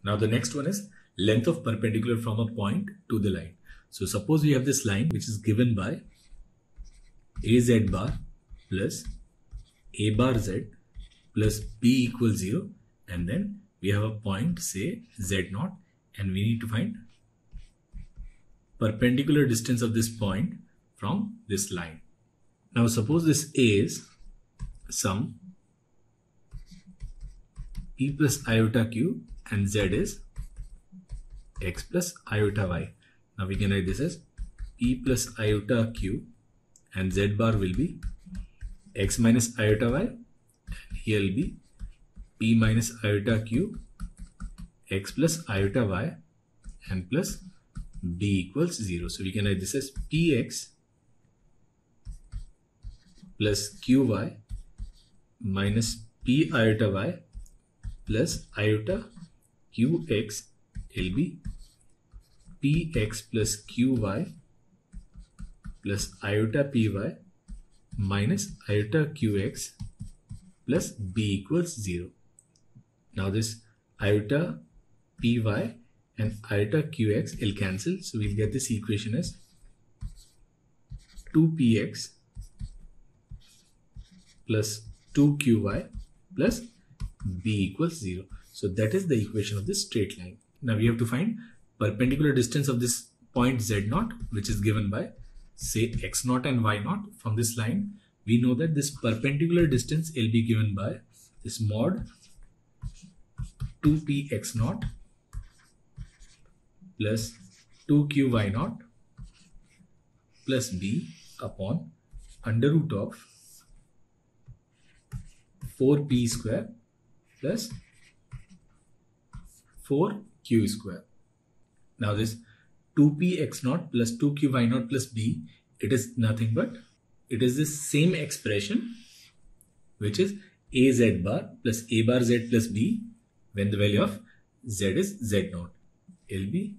Now the next one is length of perpendicular from a point to the line. So suppose we have this line which is given by AZ bar plus A bar Z plus B equals 0, and then we have a point, say Z0, and we need to find perpendicular distance of this point from this line. Now suppose this A is some P plus iota Q and Z is X plus iota Y. Now we can write this as P plus iota Q and Z bar will be X minus iota Y, and here will be P minus iota Q, X plus iota Y, and plus B equals 0. So we can write this as Px plus Qy minus P iota Y plus iota Qx will be Px plus Qy plus iota Py minus iota Qx plus B equals 0. Now this iota Py and iota Qx will cancel, so we'll get this equation as 2Px plus 2Qy plus B equals 0. So that is the equation of this straight line. Now we have to find perpendicular distance of this point Z0, which is given by say X0 and Y0 from this line. We know that this perpendicular distance will be given by this mod 2Px0 plus 2Qy0 plus B upon under root of 4P square plus 4Q square. Now this 2Px0 plus 2Qy0 plus B, it is nothing but it is the same expression which is AZ bar plus A bar Z plus B when the value of Z is Z0. It will be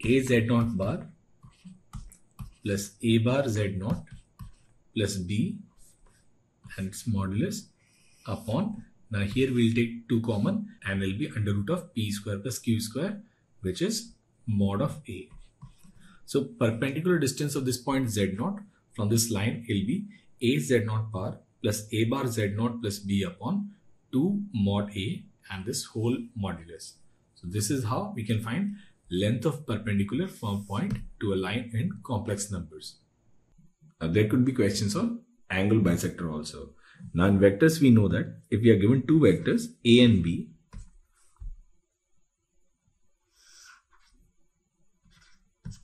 AZ0 bar plus A bar Z0 plus B and its modulus upon, now here we will take 2 common and will be under root of P square plus Q square, which is mod of A. So perpendicular distance of this point Z0 from this line will be A Z0 bar plus A bar Z0 plus B upon 2 mod A and this whole modulus. So this is how we can find length of perpendicular from a point to a line in complex numbers. There could be questions on angle bisector also. Now in vectors we know that if we are given two vectors A and B,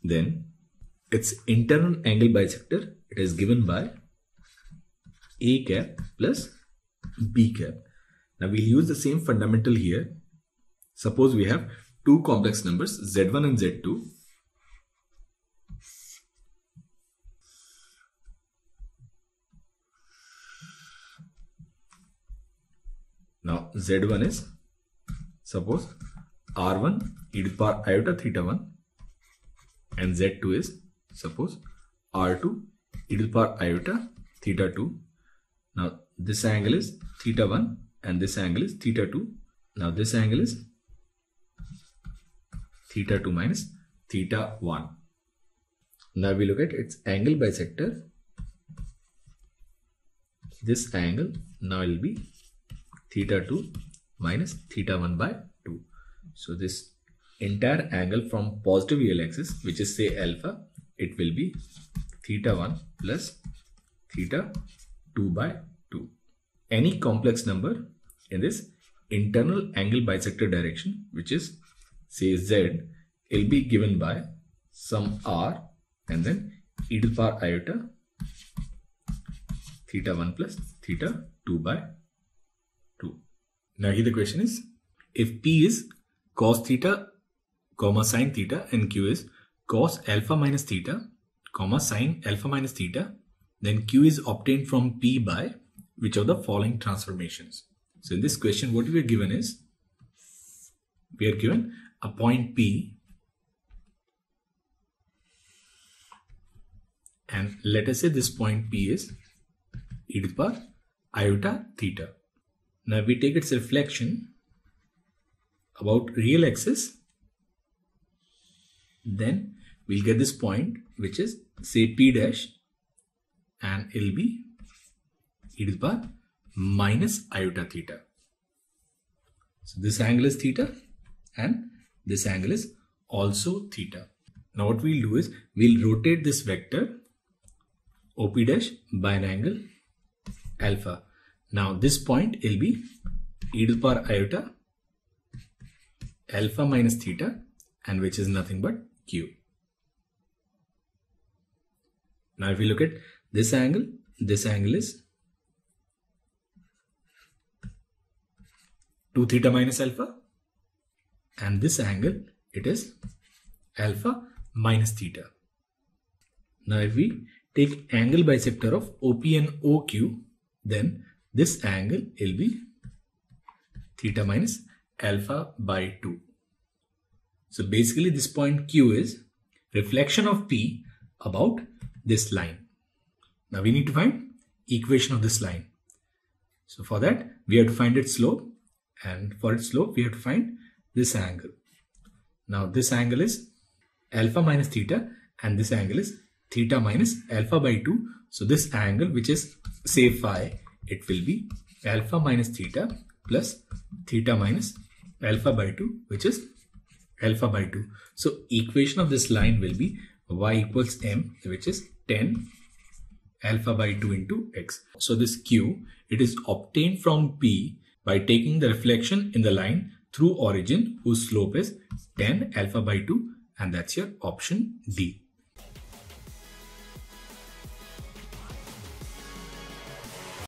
then its internal angle bisector, it is given by A cap plus B cap. Now we'll use the same fundamental here. Suppose we have two complex numbers Z1 and Z2. Now Z1 is suppose R1 e to the power iota theta 1 and Z2 is suppose R2 e to the power iota theta 2. Now this angle is theta 1 and this angle is theta 2. Now this angle is theta 2 minus theta 1. Now we look at its angle bisector. This angle now will be theta 2 minus theta 1 by 2. So this entire angle from positive real axis, which is say alpha, it will be theta 1 plus theta 2 by 2. Any complex number in this internal angle bisector direction, which is say Z, will be given by some R and then e to the power iota theta 1 plus theta 2 by 2. Now here the question is, if P is cos theta comma sin theta and Q is cos alpha minus theta comma sin alpha minus theta, then Q is obtained from P by which of the following transformations? So in this question what we are given is, we are given a point P and let us say this point P is e to the power iota theta. Now we take its reflection about real axis, then we'll get this point which is say P dash, and it'll be e to the power minus iota theta. So this angle is theta and this angle is also theta. Now what we'll do is we'll rotate this vector OP dash by an angle alpha. Now this point will be e to the power iota alpha minus theta, and which is nothing but q. Now if we look at this angle is 2 theta minus alpha, and this angle it is alpha minus theta. Now if we take angle bisector of OP and OQ, then this angle will be theta minus alpha by 2. So basically this point Q is reflection of P about this line. Now we need to find equation of this line. So for that we have to find its slope, and for its slope we have to find this angle. Now this angle is alpha minus theta and this angle is theta minus alpha by 2. So this angle, which is say phi, it will be alpha minus theta plus theta minus alpha by 2, which is alpha by 2. So equation of this line will be y equals m, which is 10 alpha by 2 into x. So this q, it is obtained from P by taking the reflection in the line through origin whose slope is 10 alpha by 2, and that's your option D.